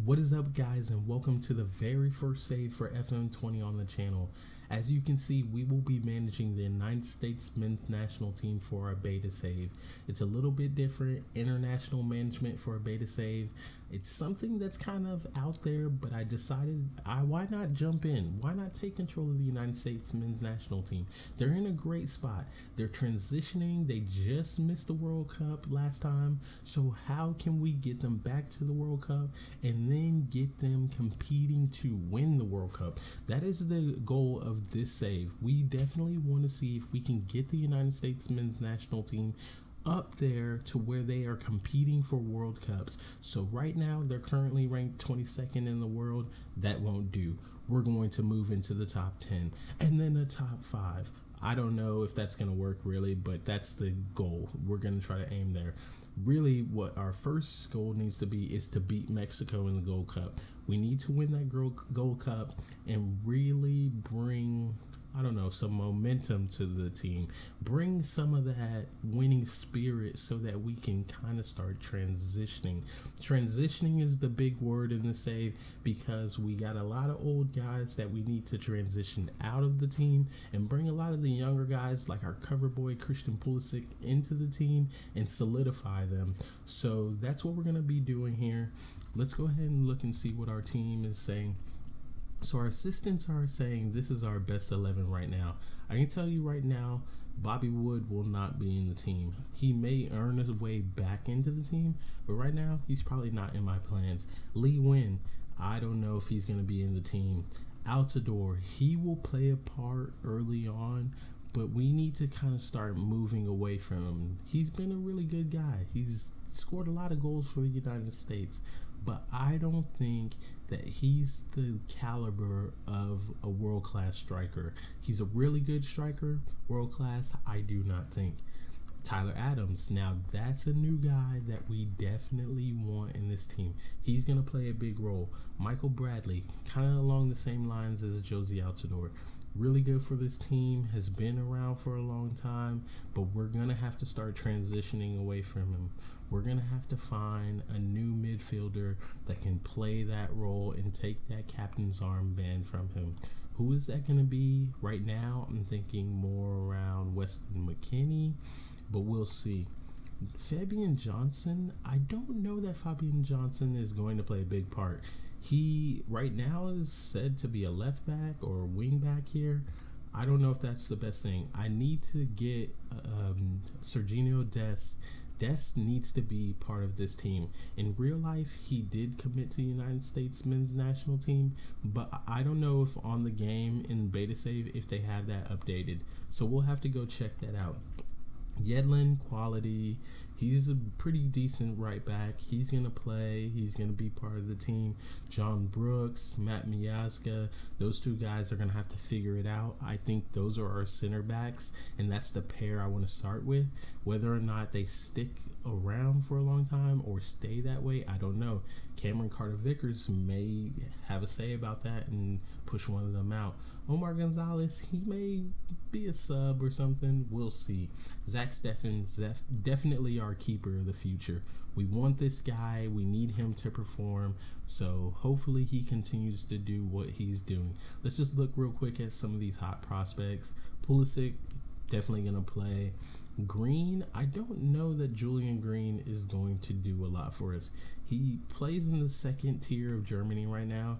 What is up, guys, and welcome to the very first save for FM20 on the channel. As you can see, we will be managing the United States men's national team for our beta save. It's a little bit different, international management for a beta save. It's something that's kind of out there, but I decided, why not jump in? Why not take control of the United States men's national team? They're in a great spot. They're transitioning. They just missed the World Cup last time. So how can we get them back to the World Cup and then get them competing to win the World Cup? That is the goal of this save. We definitely want to see if we can get the United States men's national team up there to where they are competing for World Cups. So right now they're currently ranked 22nd in the world. That won't do. We're going to move into the top 10 and then the top 5. I don't know if that's going to work really, but that's the goal. We're going to try to aim there. Really, what our first goal needs to be is to beat Mexico in the Gold Cup. We need to win that Gold Cup and really bring, I don't know, some momentum to the team. Bring some of that winning spirit so that we can kind of start transitioning. Transitioning is the big word in the save because we got a lot of old guys that we need to transition out of the team and bring a lot of the younger guys like our cover boy Christian Pulisic into the team and solidify them. So that's what we're going to be doing here. Let's go ahead and look and see what our team is saying. So our assistants are saying this is our best 11 right now. I can tell you right now, Bobby Wood will not be in the team. He may earn his way back into the team, but right now he's probably not in my plans. Lee Nguyen, I don't know if he's going to be in the team. Altidore, he will play a part early on, but we need to kind of start moving away from him. He's been a really good guy. He's scored a lot of goals for the United States, but I don't think that he's the caliber of a world-class striker. He's a really good striker, world-class, I do not think. Tyler Adams, now that's a new guy that we definitely want in this team. He's going to play a big role. Michael Bradley, kind of along the same lines as Josie Altidore. Really good for this team, has been around for a long time, but we're going to have to start transitioning away from him. We're going to have to find a new midfielder that can play that role and take that captain's armband from him. Who is that going to be? Right now, I'm thinking more around Weston McKennie, but we'll see. Fabian Johnson, I don't know that Fabian Johnson is going to play a big part. He right now is said to be a left back or a wing back here. I don't know if that's the best thing. I need to get Serginho Dest. Dest needs to be part of this team. In real life, he did commit to the United States men's national team, but I don't know if on the game in beta save if they have that updated. So we'll have to go check that out. Yedlin, quality. He's a pretty decent right back. He's going to play. He's going to be part of the team. John Brooks, Matt Miazga, those two guys are going to have to figure it out. I think those are our center backs, and that's the pair I want to start with. Whether or not they stick around for a long time or stay that way, I don't know. Cameron Carter-Vickers may have a say about that and push one of them out. Omar Gonzalez, he may be a sub or something. We'll see. Zach Steffens, definitely our keeper of the future. We want this guy. We need him to perform. So hopefully he continues to do what he's doing. Let's just look real quick at some of these hot prospects. Pulisic, definitely going to play. Green, I don't know that Julian Green is going to do a lot for us. He plays in the second tier of Germany right now.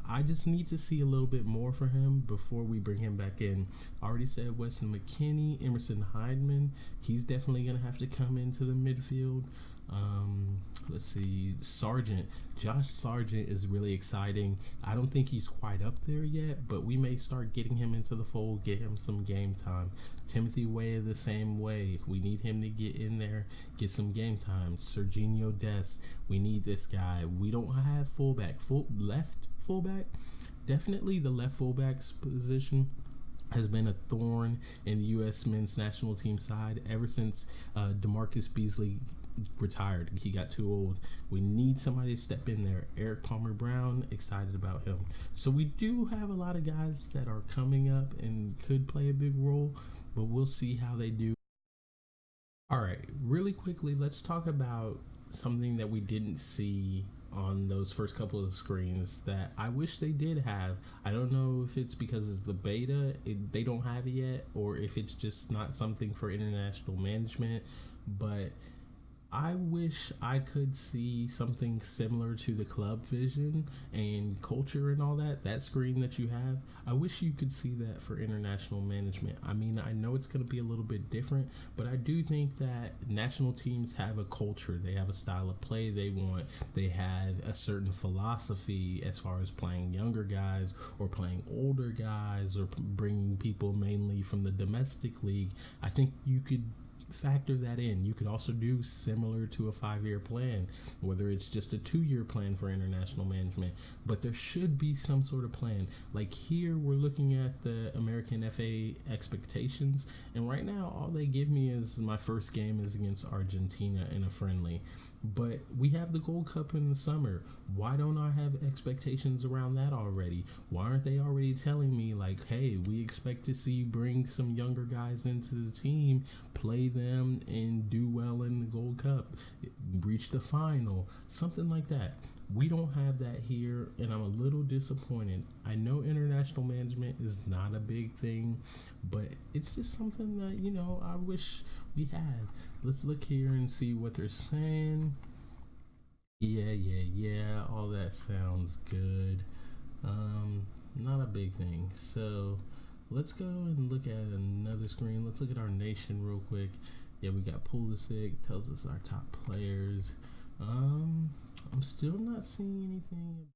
I just need to see a little bit more for him before we bring him back in. I already said Weston McKennie, Emerson Hyndman. He's definitely going to have to come into the midfield. Let's see, Sargent. Josh Sargent is really exciting. I don't think he's quite up there yet, but we may start getting him into the fold, get him some game time. Timothy Weah the same way. We need him to get in there, get some game time. Serginho Dest, we need this guy. We don't have left fullback. Definitely the left fullback's position has been a thorn in the U.S. men's national team side ever since DeMarcus Beasley retired. He got too old. We need somebody to step in there. Eric Palmer Brown, excited about him. So we do have a lot of guys that are coming up and could play a big role, but we'll see how they do. All right, really quickly, let's talk about something that we didn't see on those first couple of screens that I wish they did have. I don't know if it's because it's the beta, they don't have it yet, or if it's just not something for international management, but I wish I could see something similar to the club vision and culture and all that. That screen that you have, I wish you could see that for international management. I mean, I know it's going to be a little bit different, but I do think that national teams have a culture. They have a style of play they want. They have a certain philosophy as far as playing younger guys or playing older guys or bringing people mainly from the domestic league. I think you could factor that in. You could also do similar to a 5-year plan, whether it's just a 2-year plan for international management, but there should be some sort of plan. Like here, we're looking at the American FA expectations, and right now, all they give me is my first game is against Argentina in a friendly. But we have the Gold Cup in the summer. Why don't I have expectations around that already? Why aren't they already telling me, like, hey, we expect to see you bring some younger guys into the team, play them, and do well in the Gold Cup, reach the final, something like that. We don't have that here, and I'm a little disappointed. I know international management is not a big thing, but it's just something that, I wish we had. Let's look here and see what they're saying. Yeah, all that sounds good. Not a big thing. So let's go and look at another screen. Let's look at our nation real quick. Yeah, we got Pulisic, tells us our top players. I'm still not seeing anything.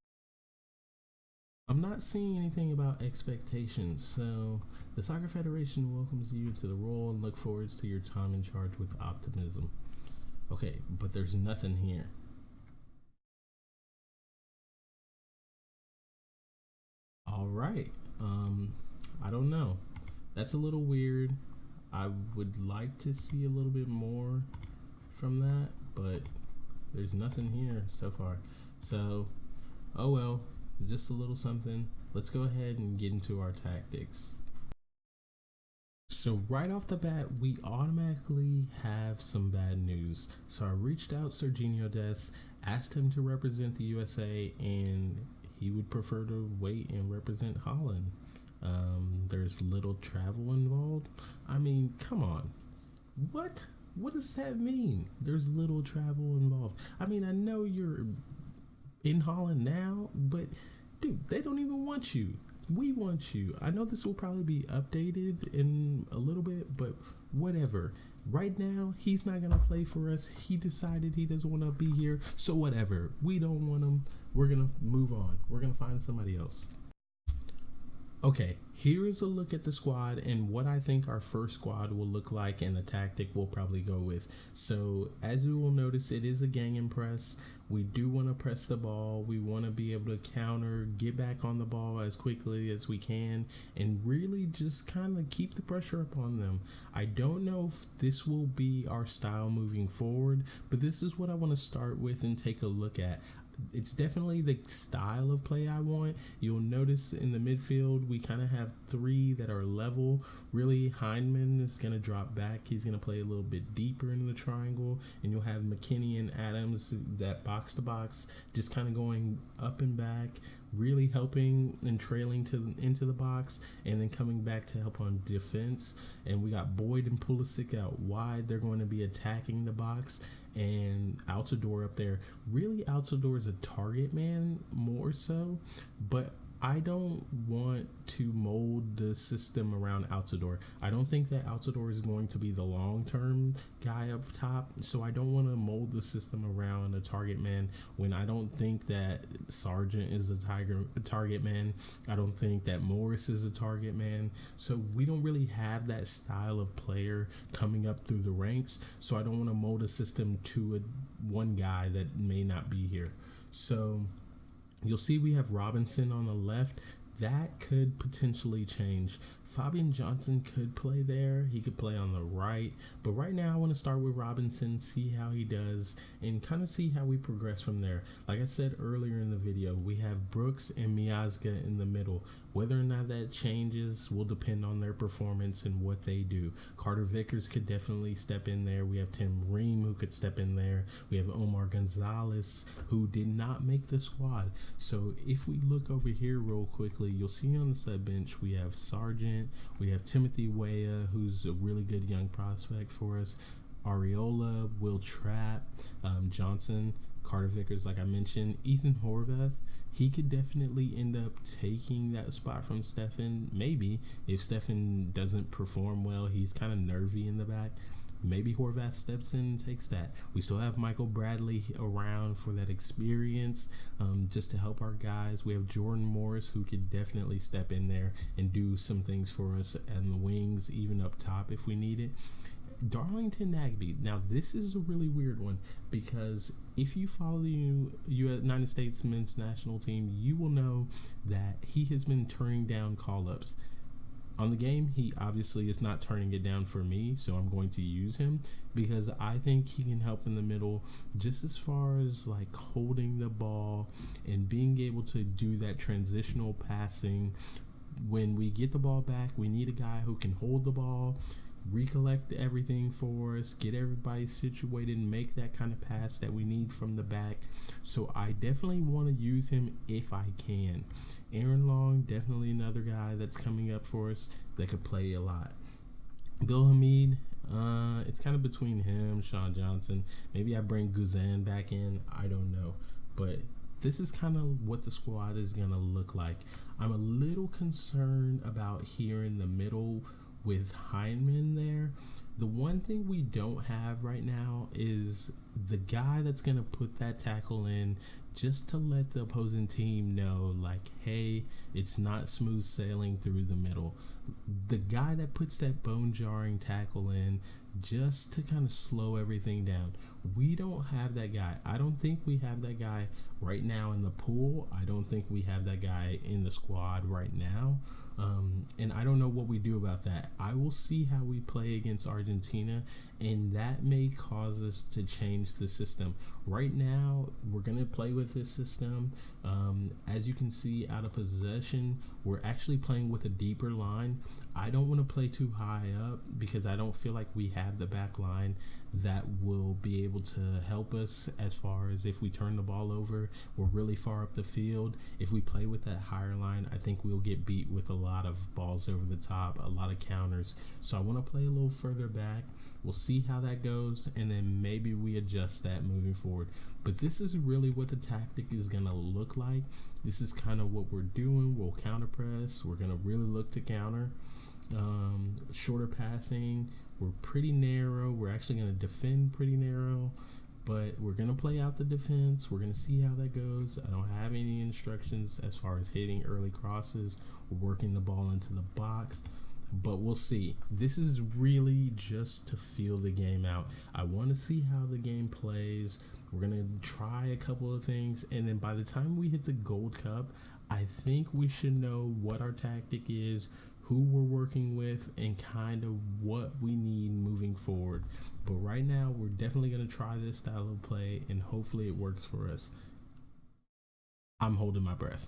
I'm not seeing anything about expectations. So the Soccer Federation welcomes you to the role and look forward to your time in charge with optimism. Okay, but there's nothing here. All right. I don't know. That's a little weird. I would like to see a little bit more from that, but there's nothing here so far. So, oh well, just a little something. Let's go ahead and get into our tactics. So right off the bat, we automatically have some bad news. So I reached out Serginho Dest, asked him to represent the USA, and he would prefer to wait and represent Holland. There's little travel involved. I mean, come on. What? What does that mean? There's little travel involved. I mean, I know you're in Holland now, but dude, they don't even want you. We want you. I know this will probably be updated in a little bit, but whatever. Right now, he's not going to play for us. He decided he doesn't want to be here, so whatever. We don't want him. We're going to move on. We're going to find somebody else. Okay, here is a look at the squad and what I think our first squad will look like and the tactic we'll probably go with. So, as you will notice, it is a gang and press. We do want to press the ball. We want to be able to counter, get back on the ball as quickly as we can, and really just kind of keep the pressure up on them. I don't know if this will be our style moving forward, but this is what I want to start with and take a look at. It's definitely the style of play I want. You'll notice in the midfield, we kind of have 3 that are level. Really, Hindman is going to drop back. He's going to play a little bit deeper into the triangle. And you'll have McKinney and Adams, that box to box, just kind of going up and back, really helping and trailing into the box, and then coming back to help on defense. And we got Boyd and Pulisic out wide. They're going to be attacking the box. And Altidore up there. Really, Altidore is a target man more so, but I don't want to mold the system around Altidore. I don't think that Altidore is going to be the long-term guy up top, so I don't want to mold the system around a target man when I don't think that Sargent is a target man. I don't think that Morris is a target man. So we don't really have that style of player coming up through the ranks, so I don't want to mold a system to one guy that may not be here. So you'll see we have Robinson on the left. that could potentially change. Fabian Johnson could play there. He could play on the right. But right now, I want to start with Robinson, see how he does, and kind of see how we progress from there. Like I said earlier in the video, we have Brooks and Miazga in the middle. Whether or not that changes will depend on their performance and what they do. Carter Vickers could definitely step in there. We have Tim Ream who could step in there. We have Omar Gonzalez who did not make the squad. So if we look over here real quickly, you'll see on the sub bench we have Sargent, we have Timothy Weah, who's a really good young prospect for us, Areola, Will Trapp, Johnson, Carter Vickers, like I mentioned, Ethan Horvath. He could definitely end up taking that spot from Stefan. Maybe if Stefan doesn't perform well, he's kind of nervy in the back. Maybe Horvath steps in and takes that. We still have Michael Bradley around for that experience, just to help our guys. We have Jordan Morris who could definitely step in there and do some things for us and the wings, even up top if we need it. Darlington Nagbe. Now, this is a really weird one because if you follow the United States men's national team, you will know that he has been turning down call-ups. On the game, he obviously is not turning it down for me, so I'm going to use him because I think he can help in the middle just as far as like holding the ball and being able to do that transitional passing. When we get the ball back, we need a guy who can hold the ball, recollect everything for us, get everybody situated, and make that kind of pass that we need from the back. So I definitely want to use him if I can. Aaron Long, definitely another guy that's coming up for us that could play a lot. Bill Hamid, it's kind of between him, Sean Johnson. Maybe I bring Guzan back in. I don't know. But this is kind of what the squad is going to look like. I'm a little concerned about here in the middle with Hyndman there. The one thing we don't have right now is the guy that's going to put that tackle in just to let the opposing team know, like, hey, it's not smooth sailing through the middle. The guy that puts that bone-jarring tackle in just to kind of slow everything down. We don't have that guy. I don't think we have that guy right now in the pool. I don't think we have that guy in the squad right now. And I don't know what we do about that. I will see how we play against Argentina, and that may cause us to change the system. Right now, we're going to play with this system. As you can see, out of possession, we're actually playing with a deeper line. I don't want to play too high up because I don't feel like we have the back line that will be able to help us as far as if we turn the ball over, we're really far up the field. If we play with that higher line, I think we'll get beat with a lot of balls over the top, a lot of counters. So I want to play a little further back. We'll see how that goes, and then maybe we adjust that moving forward. But this is really what the tactic is going to look like. This is kind of what we're doing. We'll counter press. We're going to really look to counter. Shorter passing. We're pretty narrow. We're actually going to defend pretty narrow, but we're going to play out the defense. We're going to see how that goes. I don't have any instructions as far as hitting early crosses or working the ball into the box, but we'll see. This is really just to feel the game out. I want to see how the game plays. We're going to try a couple of things, and then by the time we hit the Gold Cup, I think we should know what our tactic is, who we're working with, and kind of what we need moving forward. But right now, we're definitely going to try this style of play, and hopefully it works for us. I'm holding my breath.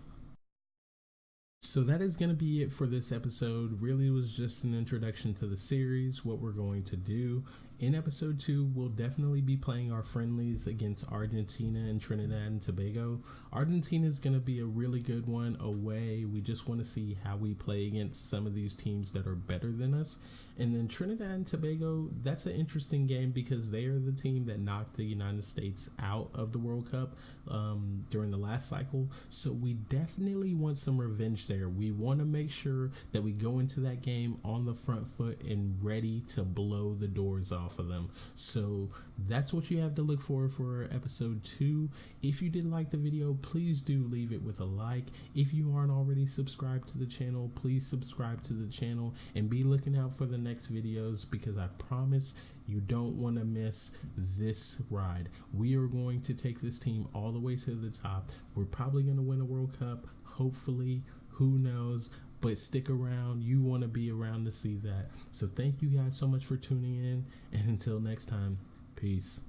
So that is going to be it for this episode. Really, it was just an introduction to the series, what we're going to do. In episode 2, we'll definitely be playing our friendlies against Argentina and Trinidad and Tobago. Argentina is going to be a really good one away. We just want to see how we play against some of these teams that are better than us. And then Trinidad and Tobago, that's an interesting game because they are the team that knocked the United States out of the World Cup during the last cycle. So we definitely want some revenge there. We want to make sure that we go into that game on the front foot and ready to blow the doors off of them. So that's what you have to look for episode 2. If you did like the video, please do leave it with a like. If you aren't already subscribed to the channel, please subscribe to the channel and be looking out for the next videos because I promise you don't want to miss this ride. We are going to take this team all the way to the top. We're probably going to win a World Cup, hopefully. Who knows? But stick around. You want to be around to see that. So thank you guys so much for tuning in. And until next time, peace.